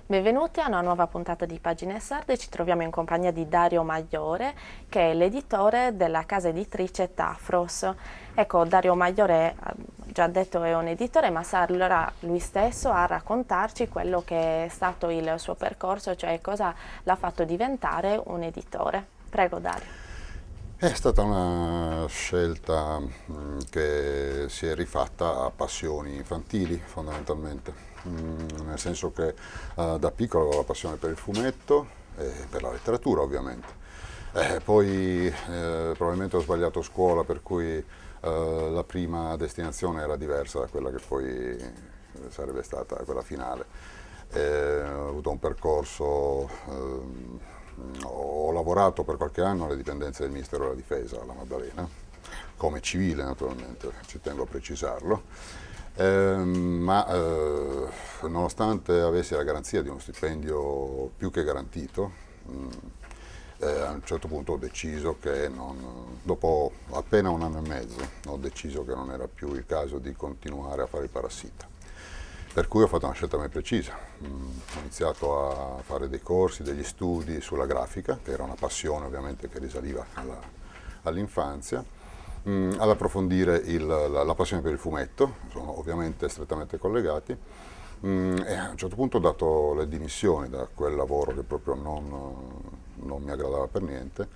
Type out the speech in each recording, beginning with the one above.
Benvenuti a una nuova puntata di Pagine Sarde. Ci troviamo in compagnia di Dario Magliore, che è l'editore della casa editrice Tafros. Ecco, Dario Magliore, già detto, è un editore, ma sarà lui stesso a raccontarci quello che è stato il suo percorso, cioè cosa l'ha fatto diventare un editore. Prego, Dario. È stata una scelta che si è rifatta a passioni infantili fondamentalmente, nel senso che da piccolo avevo la passione per il fumetto e per la letteratura ovviamente. Poi probabilmente ho sbagliato scuola per cui la prima destinazione era diversa da quella che poi sarebbe stata quella finale. Ho avuto un percorso, ho lavorato per qualche anno alle dipendenze del Ministero della Difesa alla Maddalena, come civile naturalmente, ci tengo a precisarlo, ma nonostante avessi la garanzia di uno stipendio più che garantito, a un certo punto ho deciso che dopo appena un anno e mezzo, ho deciso che non era più il caso di continuare a fare il parassita. Per cui ho fatto una scelta ben precisa. Ho iniziato a fare dei corsi, degli studi sulla grafica, che era una passione ovviamente che risaliva all'infanzia, ad approfondire la passione per il fumetto, sono ovviamente strettamente collegati, e a un certo punto ho dato le dimissioni da quel lavoro che proprio non mi aggradava per niente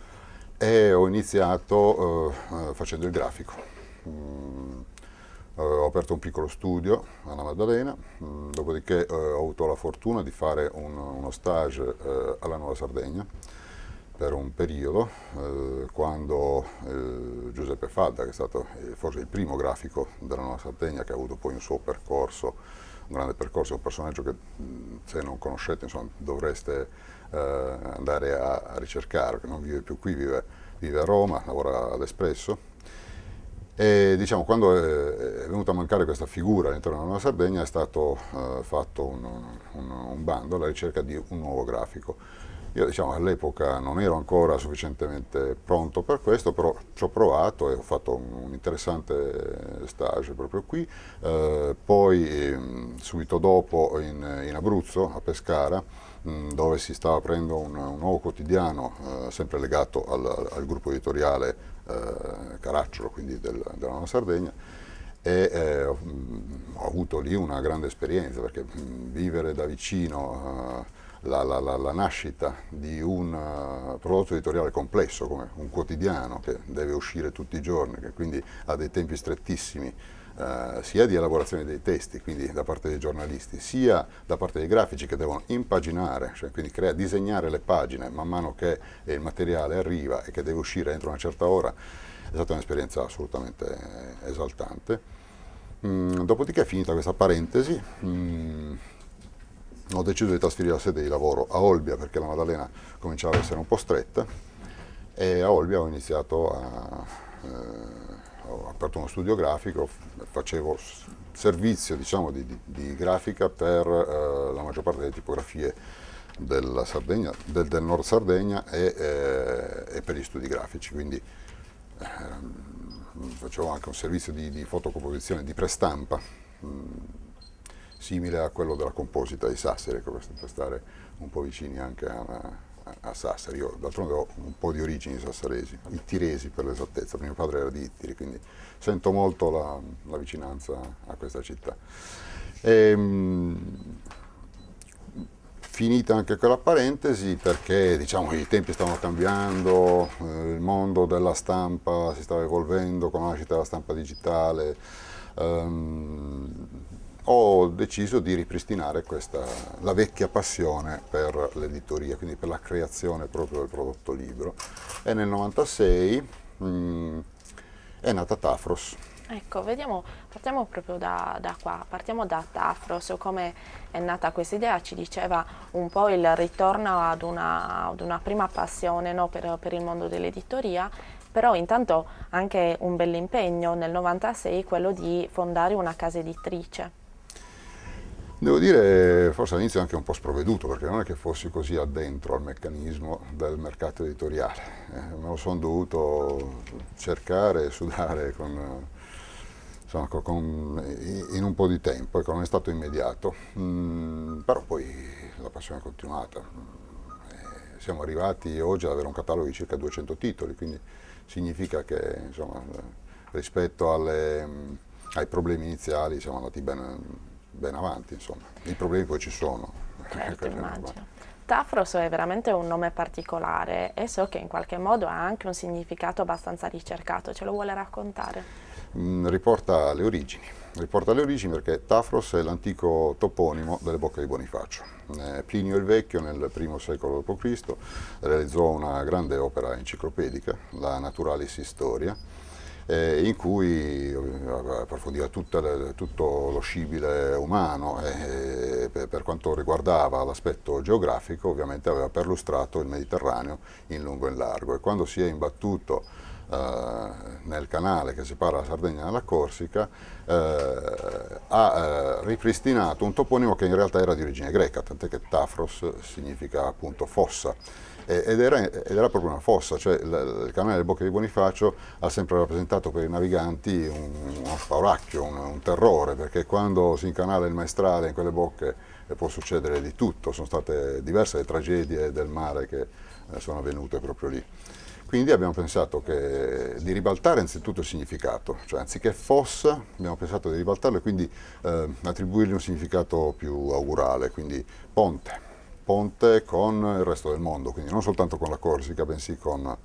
e ho iniziato facendo il grafico. Ho aperto un piccolo studio alla Maddalena, dopodiché ho avuto la fortuna di fare uno stage alla Nuova Sardegna per un periodo, quando Giuseppe Fadda, che è stato forse il primo grafico della Nuova Sardegna, che ha avuto poi un suo percorso, un grande percorso, un personaggio che se non conoscete insomma, dovreste andare a ricercare, che non vive più qui, vive a Roma, lavora all'Espresso. E diciamo, quando è venuta a mancare questa figura all'interno della Nuova Sardegna è stato fatto un bando alla ricerca di un nuovo grafico. Io diciamo, all'epoca non ero ancora sufficientemente pronto per questo, però ci ho provato e ho fatto un interessante stage proprio qui. Poi subito dopo in Abruzzo, a Pescara, dove si stava aprendo un nuovo quotidiano, sempre legato al gruppo editoriale Caracciolo, quindi della Nuova Sardegna, e ho avuto lì una grande esperienza perché vivere da vicino la nascita di un prodotto editoriale complesso come un quotidiano che deve uscire tutti i giorni, che quindi ha dei tempi strettissimi, sia di elaborazione dei testi, quindi da parte dei giornalisti, sia da parte dei grafici che devono impaginare, cioè quindi disegnare le pagine man mano che il materiale arriva e che deve uscire entro una certa ora, è stata un'esperienza assolutamente esaltante. Dopodiché, finita questa parentesi, ho deciso di trasferire la sede di lavoro a Olbia perché la Maddalena cominciava ad essere un po' stretta e a Olbia ho iniziato ho aperto uno studio grafico, facevo servizio diciamo, di grafica per la maggior parte delle tipografie della Sardegna, del Nord Sardegna e per gli studi grafici, quindi facevo anche un servizio di fotocomposizione, di prestampa, simile a quello della Composita di Sassari, ecco, per stare un po' vicini anche a Sassari. Io d'altronde ho un po' di origini sassaresi, ittiresi per l'esattezza, mio padre era di Ittiri, quindi sento molto la vicinanza a questa città. E, finita anche quella parentesi, perché diciamo, i tempi stavano cambiando, il mondo della stampa si stava evolvendo con la nascita della stampa digitale, ho deciso di ripristinare la vecchia passione per l'editoria, quindi per la creazione proprio del prodotto libro. E nel 96 è nata Tafros. Ecco, vediamo, partiamo proprio da qua, partiamo da Tafros, come è nata questa idea, ci diceva un po' il ritorno ad una prima passione, no, per il mondo dell'editoria, però intanto anche un bell'impegno nel 96, quello di fondare una casa editrice. Devo dire, forse all'inizio anche un po' sprovveduto, perché non è che fossi così addentro al meccanismo del mercato editoriale. Me lo sono dovuto cercare e sudare insomma, in un po' di tempo, ecco, non è stato immediato. Però poi la passione continuata. Siamo arrivati oggi ad avere un catalogo di circa 200 titoli, quindi significa che insomma, rispetto ai problemi iniziali siamo andati ben avanti. Insomma. I problemi poi ci sono. Certo, immagino. Tafros è veramente un nome particolare e so che in qualche modo ha anche un significato abbastanza ricercato, ce lo vuole raccontare? Riporta alle origini. Riporta alle origini perché Tafros è l'antico toponimo delle Bocche di Bonifacio. Plinio il Vecchio nel I secolo d.C. realizzò una grande opera enciclopedica, la Naturalis Historia, in cui approfondiva tutto lo scibile umano e per quanto riguardava l'aspetto geografico ovviamente aveva perlustrato il Mediterraneo in lungo e in largo e quando si è imbattuto nel canale che separa la Sardegna dalla Corsica ha ripristinato un toponimo che in realtà era di origine greca, tant'è che Tafros significa appunto fossa. Ed era proprio una fossa, cioè il canale delle Bocche di Bonifacio ha sempre rappresentato per i naviganti uno spauracchio, un terrore, perché quando si incanala il maestrale in quelle bocche può succedere di tutto, sono state diverse le tragedie del mare che sono avvenute proprio lì. Quindi abbiamo pensato di ribaltare anzitutto il significato, cioè anziché fossa abbiamo pensato di ribaltarlo e quindi attribuirgli un significato più augurale, quindi ponte con il resto del mondo, quindi non soltanto con la Corsica, bensì con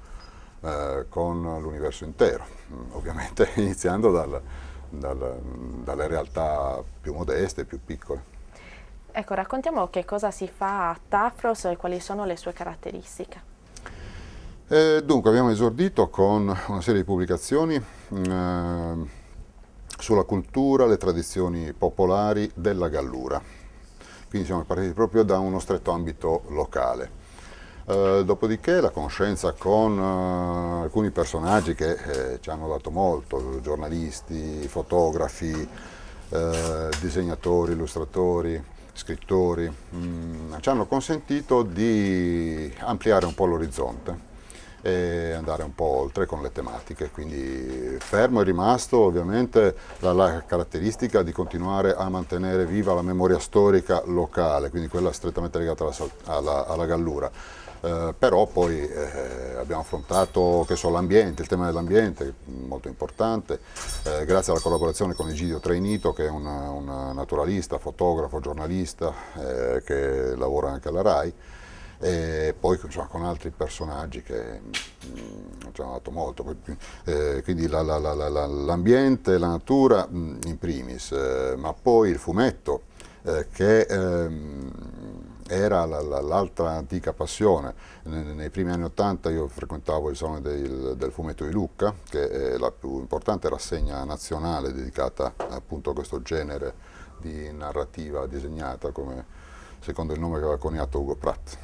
l'universo intero, ovviamente iniziando dalle realtà più modeste, più piccole. Ecco, raccontiamo che cosa si fa a Tafros e quali sono le sue caratteristiche. Dunque abbiamo esordito con una serie di pubblicazioni sulla cultura, le tradizioni popolari della Gallura. Quindi siamo partiti proprio da uno stretto ambito locale. Dopodiché la conoscenza con alcuni personaggi che ci hanno dato molto, giornalisti, fotografi, disegnatori, illustratori, scrittori, ci hanno consentito di ampliare un po' l'orizzonte e andare un po' oltre con le tematiche, quindi fermo è rimasto ovviamente la caratteristica di continuare a mantenere viva la memoria storica locale, quindi quella strettamente legata alla Gallura. Però poi abbiamo affrontato l'ambiente, il tema dell'ambiente, molto importante, grazie alla collaborazione con Egidio Trainito che è un naturalista, fotografo, giornalista che lavora anche alla RAI. E poi insomma, con altri personaggi che ci hanno dato molto, quindi l'ambiente, la natura in primis, ma poi il fumetto che era l'altra antica passione. Nei primi anni '80 io frequentavo il Salone del Fumetto di Lucca, che è la più importante rassegna nazionale dedicata appunto a questo genere di narrativa disegnata, come secondo il nome che aveva coniato Ugo Pratt.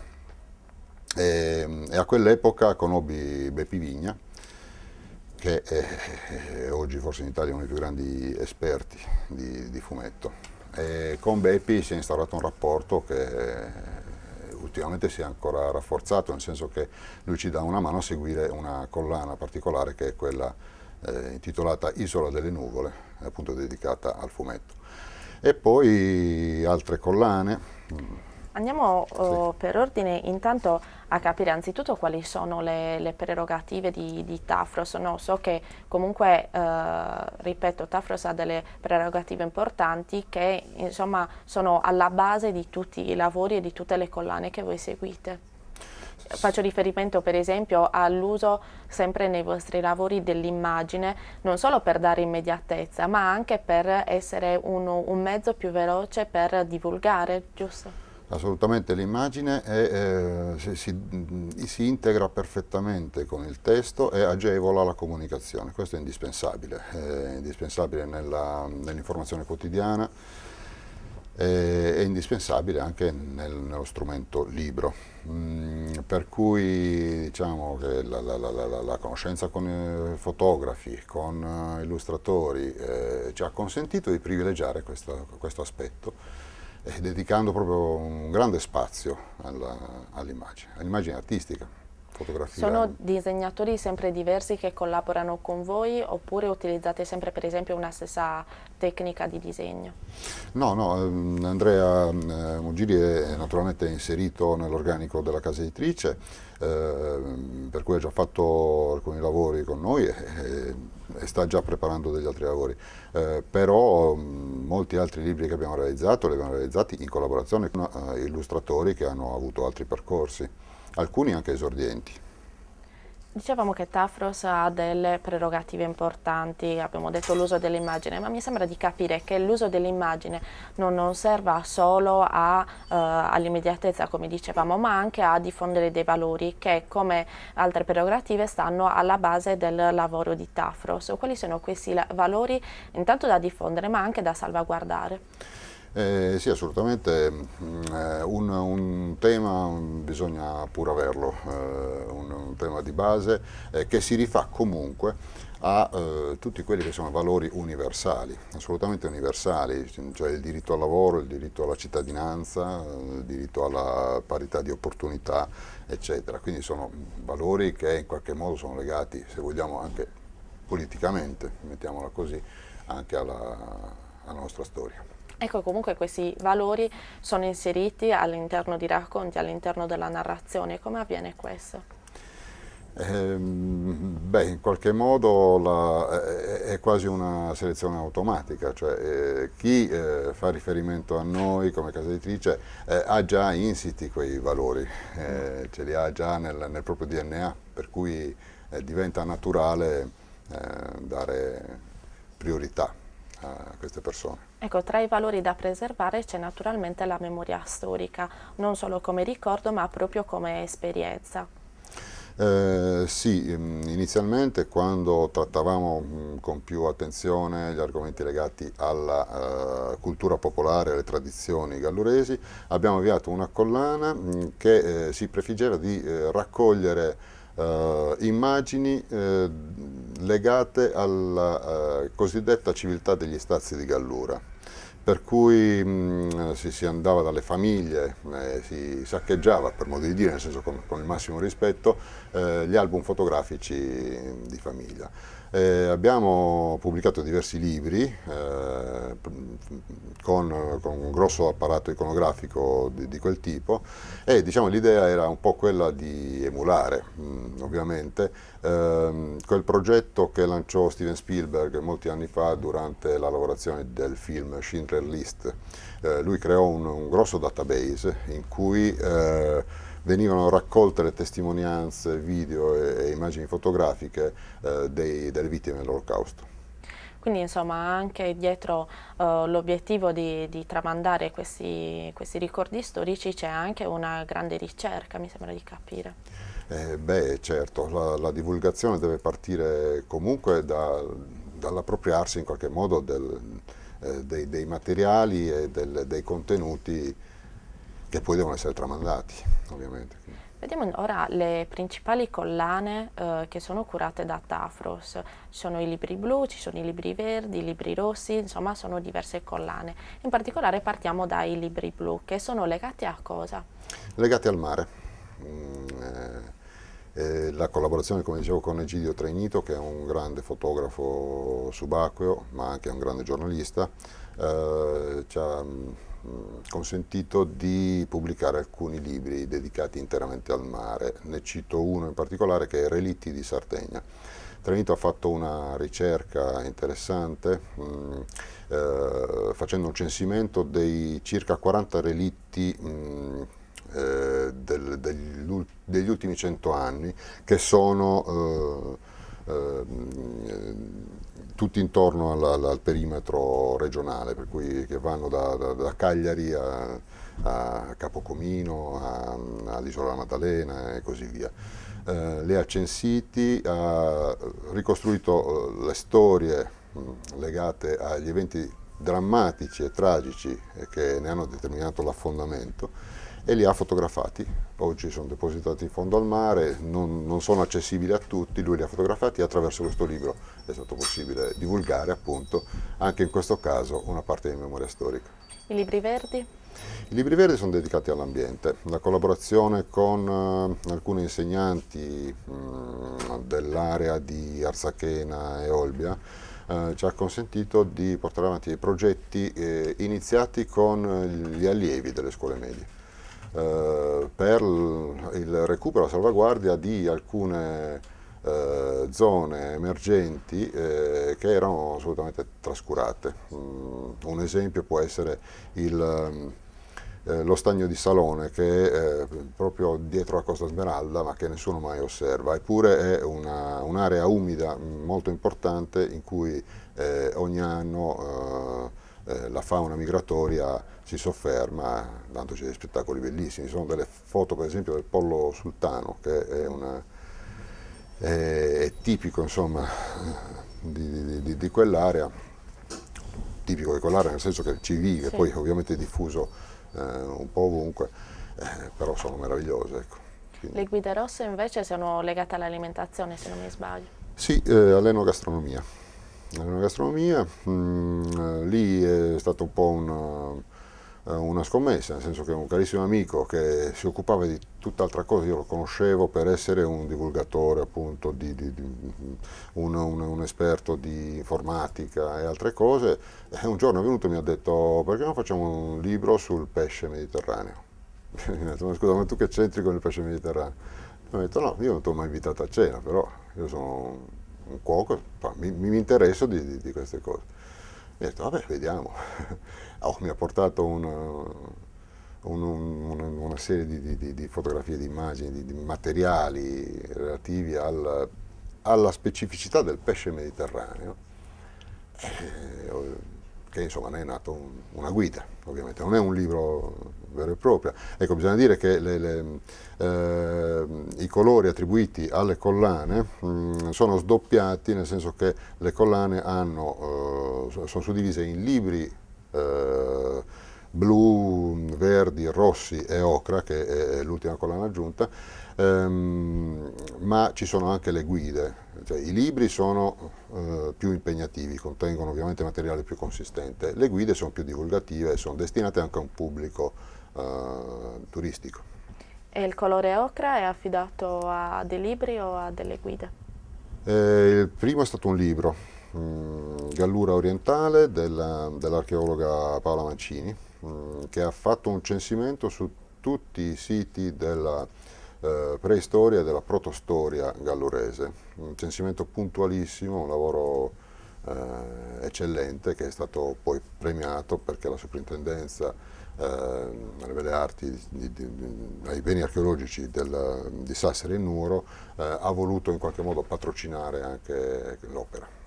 E a quell'epoca conobbi Beppi Vigna, che è oggi forse in Italia uno dei più grandi esperti di fumetto. E con Beppi si è instaurato un rapporto che ultimamente si è ancora rafforzato, nel senso che lui ci dà una mano a seguire una collana particolare che è quella intitolata Isola delle Nuvole, appunto dedicata al fumetto. E poi altre collane. Andiamo Sì. per ordine intanto a capire anzitutto quali sono le prerogative di Tafros. No, so che comunque, ripeto, Tafros ha delle prerogative importanti che insomma sono alla base di tutti i lavori e di tutte le collane che voi seguite. Faccio riferimento per esempio all'uso sempre nei vostri lavori dell'immagine, non solo per dare immediatezza, ma anche per essere un mezzo più veloce per divulgare, giusto? Assolutamente, l'immagine si integra perfettamente con il testo e agevola la comunicazione, questo è indispensabile nell'informazione quotidiana, è indispensabile anche nello strumento libro, per cui diciamo che la conoscenza con fotografi, con illustratori ci ha consentito di privilegiare questo aspetto dedicando proprio un grande spazio all'immagine artistica. Sono fotografia. disegnatori sempre diversi che collaborano con voi oppure utilizzate sempre per esempio una stessa tecnica di disegno? No, no, Andrea Mugiri è naturalmente inserito nell'organico della casa editrice, per cui ha già fatto alcuni lavori con noi e sta già preparando degli altri lavori. Però molti altri libri che abbiamo realizzato li abbiamo realizzati in collaborazione con illustratori che hanno avuto altri percorsi, alcuni anche esordienti. Dicevamo che Tafros ha delle prerogative importanti, abbiamo detto l'uso dell'immagine, ma mi sembra di capire che l'uso dell'immagine non serva solo all'immediatezza, come dicevamo, ma anche a diffondere dei valori che, come altre prerogative, stanno alla base del lavoro di Tafros. Quali sono questi valori, intanto da diffondere, ma anche da salvaguardare? Sì, assolutamente. Un tema bisogna pur averlo, un tema di base che si rifà comunque a tutti quelli che sono valori universali, assolutamente universali, cioè il diritto al lavoro, il diritto alla cittadinanza, il diritto alla parità di opportunità, eccetera. Quindi sono valori che in qualche modo sono legati, se vogliamo, anche politicamente, mettiamola così, anche alla nostra storia. Ecco, comunque questi valori sono inseriti all'interno di racconti, all'interno della narrazione. Come avviene questo? Beh, in qualche modo è quasi una selezione automatica, cioè chi fa riferimento a noi come casa editrice ha già insiti quei valori, ce li ha già nel proprio DNA, per cui diventa naturale dare priorità a queste persone. Ecco, tra i valori da preservare c'è naturalmente la memoria storica, non solo come ricordo, ma proprio come esperienza. Sì, inizialmente quando trattavamo con più attenzione gli argomenti legati alla cultura popolare e alle tradizioni galluresi, abbiamo avviato una collana che si prefiggeva di raccogliere immagini legate alla cosiddetta civiltà degli Stazi di Gallura. Per cui si andava dalle famiglie, si saccheggiava, per modo di dire, nel senso con il massimo rispetto, gli album fotografici di famiglia. Abbiamo pubblicato diversi libri con un grosso apparato iconografico di quel tipo e diciamo, l'idea era un po' quella di emulare, ovviamente, quel progetto che lanciò Steven Spielberg molti anni fa durante la lavorazione del film Schindler List. Lui creò un grosso database in cui venivano raccolte le testimonianze, video e immagini fotografiche delle vittime dell'Olocausto. Quindi insomma anche dietro l'obiettivo di tramandare questi ricordi storici c'è anche una grande ricerca, mi sembra di capire. Beh, certo, la divulgazione deve partire comunque dall'appropriarsi in qualche modo dei materiali e dei contenuti che poi devono essere tramandati, ovviamente. Vediamo ora le principali collane che sono curate da Tafros. Ci sono i libri blu, ci sono i libri verdi, i libri rossi, insomma sono diverse collane. In particolare partiamo dai libri blu, che sono legati a cosa? Legati al mare. La collaborazione, come dicevo, con Egidio Trainito, che è un grande fotografo subacqueo, ma anche un grande giornalista, ci ha consentito di pubblicare alcuni libri dedicati interamente al mare. Ne cito uno in particolare che è Relitti di Sardegna. Trainito ha fatto una ricerca interessante facendo un censimento dei circa 40 relitti degli ultimi 100 anni che sono tutti intorno al perimetro regionale, per cui che vanno da Cagliari a Capocomino, all'Isola della Maddalena e così via. Li ha censiti, ha ricostruito le storie legate agli eventi drammatici e tragici che ne hanno determinato l'affondamento e li ha fotografati. Oggi sono depositati in fondo al mare, non sono accessibili a tutti, lui li ha fotografati e attraverso questo libro è stato possibile divulgare appunto anche in questo caso una parte di memoria storica. I libri verdi? I libri verdi sono dedicati all'ambiente, la collaborazione con alcuni insegnanti dell'area di Arzachena e Olbia ci ha consentito di portare avanti dei progetti iniziati con gli allievi delle scuole medie per il recupero e la salvaguardia di alcune zone emergenti che erano assolutamente trascurate. Un esempio può essere lo stagno di Salone, che è proprio dietro la Costa Smeralda ma che nessuno mai osserva, eppure è un'area umida molto importante in cui ogni anno la fauna migratoria si sofferma, dandoci dei spettacoli bellissimi. Ci sono delle foto per esempio del pollo sultano, che è tipico insomma di quell'area, tipico di quell'area nel senso che ci vive, sì. Poi ovviamente è diffuso un po' ovunque, però sono meravigliose. Ecco. Le guide rosse invece sono legate all'alimentazione, se non mi sbaglio. Sì, all'enogastronomia. L'enogastronomia, lì è stata un po' una scommessa, nel senso che un carissimo amico che si occupava di tutt'altra cosa, io lo conoscevo per essere un divulgatore, appunto, un esperto di informatica e altre cose, e un giorno è venuto e mi ha detto: perché non facciamo un libro sul pesce mediterraneo? Mi ha detto: ma scusa, ma tu che c'entri con il pesce mediterraneo? Mi ha detto: no, io non ti ho mai invitato a cena, però io sono un cuoco, mi interesso di queste cose. Mi ha detto: vabbè, vediamo. Mi ha portato una serie di fotografie, di immagini, di materiali relativi alla specificità del pesce mediterraneo, che insomma ne è nato una guida, ovviamente, non è un libro vero e proprio. Ecco, bisogna dire che i colori attribuiti alle collane sono sdoppiati, nel senso che le collane sono suddivise in libri blu, verdi, rossi e ocra, che è l'ultima collana aggiunta, ma ci sono anche le guide, cioè, i libri sono più impegnativi, contengono ovviamente materiale più consistente, le guide sono più divulgative e sono destinate anche a un pubblico turistico. E il colore ocra è affidato a dei libri o a delle guide? Il primo è stato un libro, Gallura orientale, dell'archeologa Paola Mancini, che ha fatto un censimento su tutti i siti della preistoria e della protostoria gallurese. Un censimento puntualissimo, un lavoro eccellente, che è stato poi premiato perché la soprintendenza alle belle arti, ai beni archeologici di Sassari e Nuoro ha voluto in qualche modo patrocinare anche l'opera.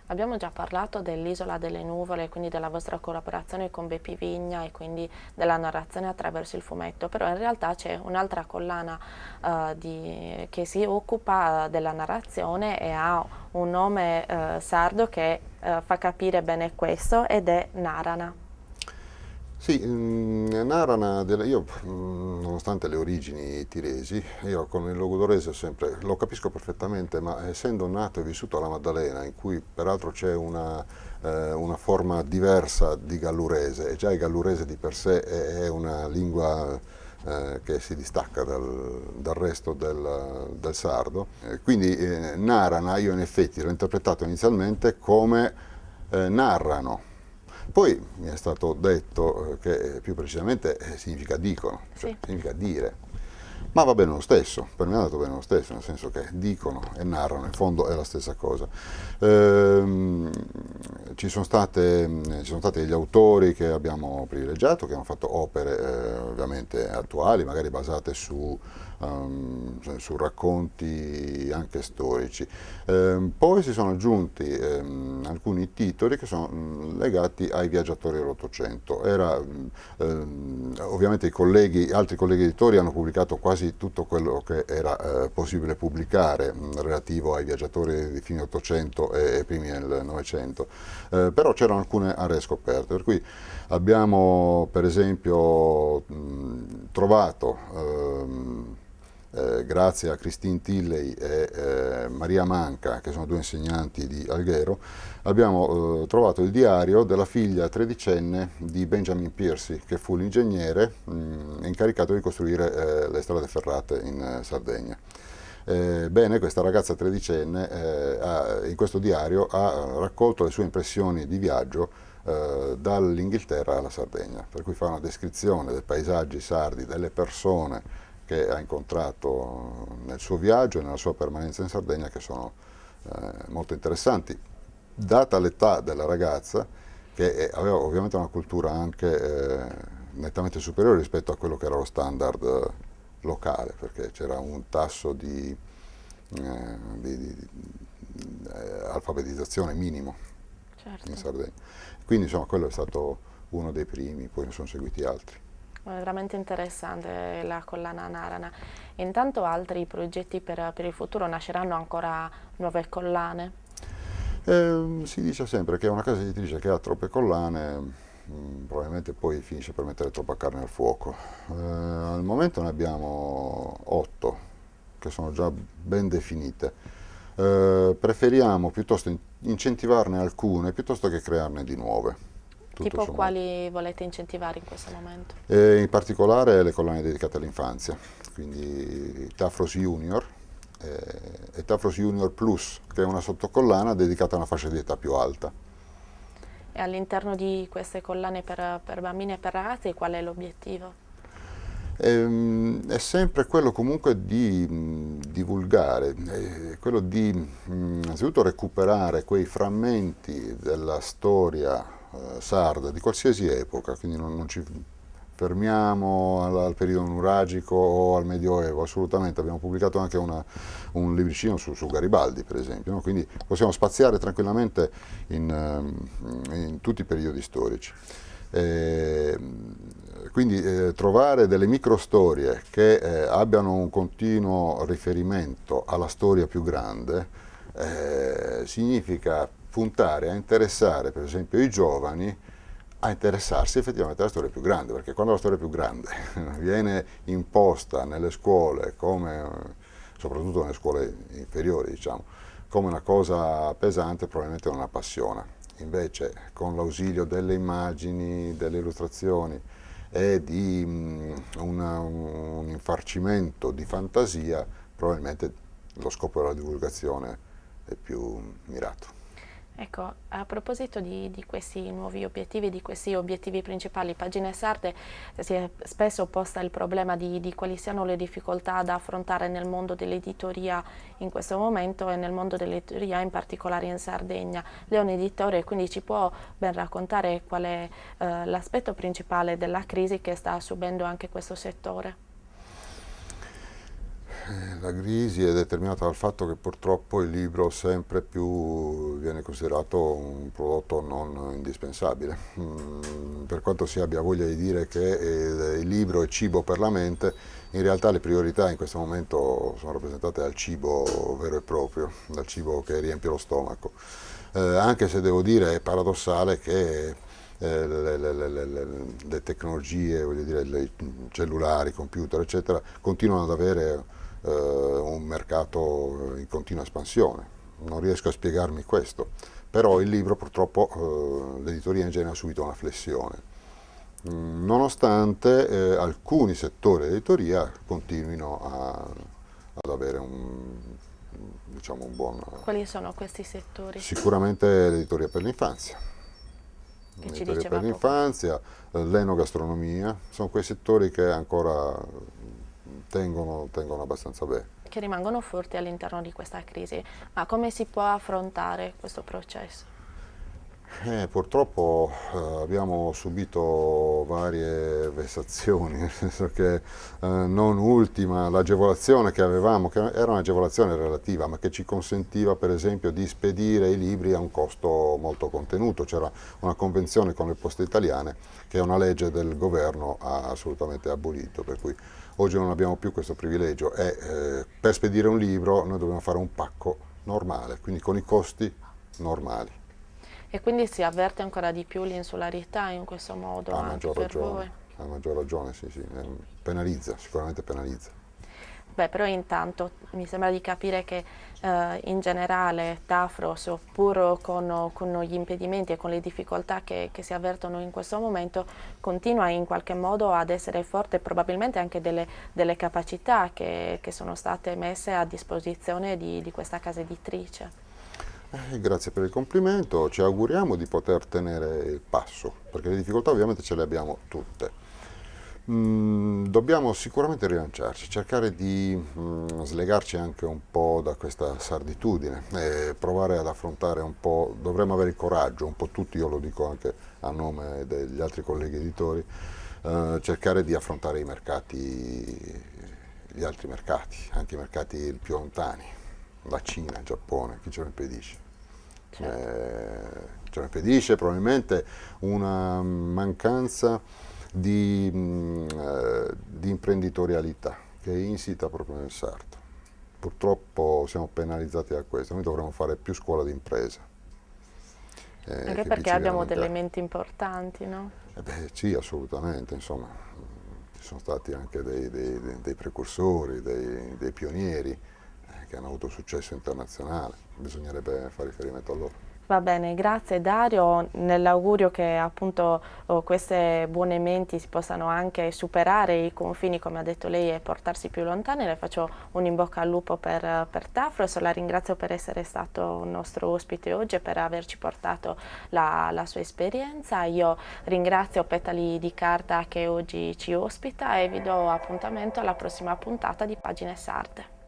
Abbiamo già parlato dell'Isola delle Nuvole, quindi della vostra collaborazione con Beppi Vigna e quindi della narrazione attraverso il fumetto, però in realtà c'è un'altra collana che si occupa della narrazione e ha un nome sardo che fa capire bene questo, ed è Narana. Sì, Narana, io nonostante le origini tiresi, io con il logudorese sempre, lo capisco perfettamente, ma essendo nato e vissuto alla Maddalena, in cui peraltro c'è una forma diversa di gallurese, e già il gallurese di per sé è una lingua che si distacca dal resto del sardo, quindi Narana io in effetti l'ho interpretato inizialmente come narrano. Poi mi è stato detto che più precisamente significa dicono, cioè significa dire. Ma va bene lo stesso, per me è andato bene lo stesso, nel senso che dicono e narrano, in fondo è la stessa cosa. Ci sono stati degli autori che abbiamo privilegiato, che hanno fatto opere ovviamente attuali, magari basate su racconti anche storici. Poi si sono aggiunti alcuni titoli che sono legati ai viaggiatori dell'Ottocento. ovviamente altri colleghi editori hanno pubblicato quasi tutto quello che era possibile pubblicare relativo ai viaggiatori di fine 800 e primi del Novecento, però c'erano alcune aree scoperte, per cui abbiamo per esempio trovato, grazie a Christine Tilley e Maria Manca, che sono due insegnanti di Alghero, abbiamo trovato il diario della figlia tredicenne di Benjamin Piercy, che fu l'ingegnere incaricato di costruire le strade ferrate in Sardegna. Bene, questa ragazza tredicenne in questo diario ha raccolto le sue impressioni di viaggio dall'Inghilterra alla Sardegna, per cui fa una descrizione dei paesaggi sardi, delle persone che ha incontrato nel suo viaggio e nella sua permanenza in Sardegna, che sono molto interessanti, data l'età della ragazza, che aveva ovviamente una cultura anche nettamente superiore rispetto a quello che era lo standard locale, perché c'era un tasso di alfabetizzazione minimo in Sardegna. Quindi insomma quello è stato uno dei primi, poi ne sono seguiti altri. È veramente interessante la collana Narana. Intanto altri progetti per il futuro, nasceranno ancora nuove collane? Si dice sempre che una casa editrice che ha troppe collane probabilmente poi finisce per mettere troppa carne al fuoco. Al momento ne abbiamo 8 che sono già ben definite. Preferiamo piuttosto incentivarne alcune piuttosto che crearne di nuove. Tipo quali volete incentivare in questo momento? In particolare le collane dedicate all'infanzia, quindi Tafros Junior e Tafros Junior Plus, che è una sottocollana dedicata a una fascia di età più alta. E all'interno di queste collane per bambini e per ragazzi qual è l'obiettivo? È sempre quello comunque di divulgare, quello di innanzitutto recuperare quei frammenti della storia sarda di qualsiasi epoca, quindi non ci fermiamo al periodo nuragico o al Medioevo, assolutamente. Abbiamo pubblicato anche un libricino su Garibaldi, per esempio, no? Quindi possiamo spaziare tranquillamente in tutti i periodi storici. Quindi trovare delle microstorie che abbiano un continuo riferimento alla storia più grande significa puntare a interessare per esempio i giovani a interessarsi effettivamente alla storia più grande, perché quando la storia più grande viene imposta nelle scuole, soprattutto nelle scuole inferiori, diciamo, come una cosa pesante, probabilmente non appassiona. Invece con l'ausilio delle immagini, delle illustrazioni e di un infarcimento di fantasia, probabilmente lo scopo della divulgazione è più mirato. Ecco, a proposito di questi nuovi obiettivi, di questi obiettivi principali, Pagine Sarde si è spesso posta il problema di quali siano le difficoltà da affrontare nel mondo dell'editoria in questo momento e nel mondo dell'editoria in particolare in Sardegna. Lei è un editore, quindi ci può ben raccontare qual è l'aspetto principale della crisi che sta subendo anche questo settore? La crisi è determinata dal fatto che purtroppo il libro sempre più viene considerato un prodotto non indispensabile. Per quanto si abbia voglia di dire che il libro è cibo per la mente, in realtà le priorità in questo momento sono rappresentate dal cibo vero e proprio, dal cibo che riempie lo stomaco. Anche se devo dire è paradossale che le tecnologie, voglio dire, i cellulari, i computer, eccetera, continuano ad avere un mercato in continua espansione. Non riesco a spiegarmi questo, però il libro purtroppo l'editoria in genere ha subito una flessione, nonostante alcuni settori dell'editoria continuino ad avere diciamo, un buon... Quali sono questi settori? Sicuramente l'editoria per l'infanzia. L'editoria per l'infanzia, l'enogastronomia, sono quei settori che ancora tengono abbastanza bene. Che rimangono forti all'interno di questa crisi, ma come si può affrontare questo processo? Purtroppo abbiamo subito varie vessazioni, nel senso che non ultima l'agevolazione che avevamo, che era un'agevolazione relativa, ma che ci consentiva per esempio di spedire i libri a un costo molto contenuto. C'era una convenzione con le poste italiane che è una legge del governo ha assolutamente abolito, per cui oggi non abbiamo più questo privilegio e per spedire un libro noi dobbiamo fare un pacco normale, quindi con i costi normali. E quindi si avverte ancora di più l'insularità in questo modo anche per voi. A maggior ragione, sì, sì, penalizza, sicuramente penalizza. Beh, però intanto mi sembra di capire che in generale Tafros, pur con gli impedimenti e con le difficoltà che si avvertono in questo momento, continua in qualche modo ad essere forte e probabilmente anche delle capacità che sono state messe a disposizione di questa casa editrice. Grazie per il complimento, ci auguriamo di poter tenere il passo, perché le difficoltà ovviamente ce le abbiamo tutte. Dobbiamo sicuramente rilanciarci, cercare di slegarci anche un po' da questa sarditudine e provare ad affrontare un po', dovremmo avere il coraggio, un po' tutti, io lo dico anche a nome degli altri colleghi editori, cercare di affrontare i mercati, gli altri mercati, anche i mercati più lontani, la Cina, il Giappone, chi ce lo impedisce? Ce lo impedisce probabilmente una mancanza di imprenditorialità che è insita proprio nel sarto. Purtroppo siamo penalizzati da questo, noi dovremmo fare più scuola di impresa. Anche Che perché dici abbiamo veramente. delle menti importanti, no? Beh, sì, assolutamente, insomma, ci sono stati anche dei precursori, dei pionieri che hanno avuto successo internazionale, bisognerebbe fare riferimento a loro. Va bene, grazie Dario, nell'augurio che appunto queste buone menti si possano anche superare i confini, come ha detto lei, e portarsi più lontane, le faccio un in bocca al lupo per Tafros, la ringrazio per essere stato un nostro ospite oggi e per averci portato la sua esperienza. Io ringrazio Petali di Carta che oggi ci ospita e vi do appuntamento alla prossima puntata di Pagine Sarde.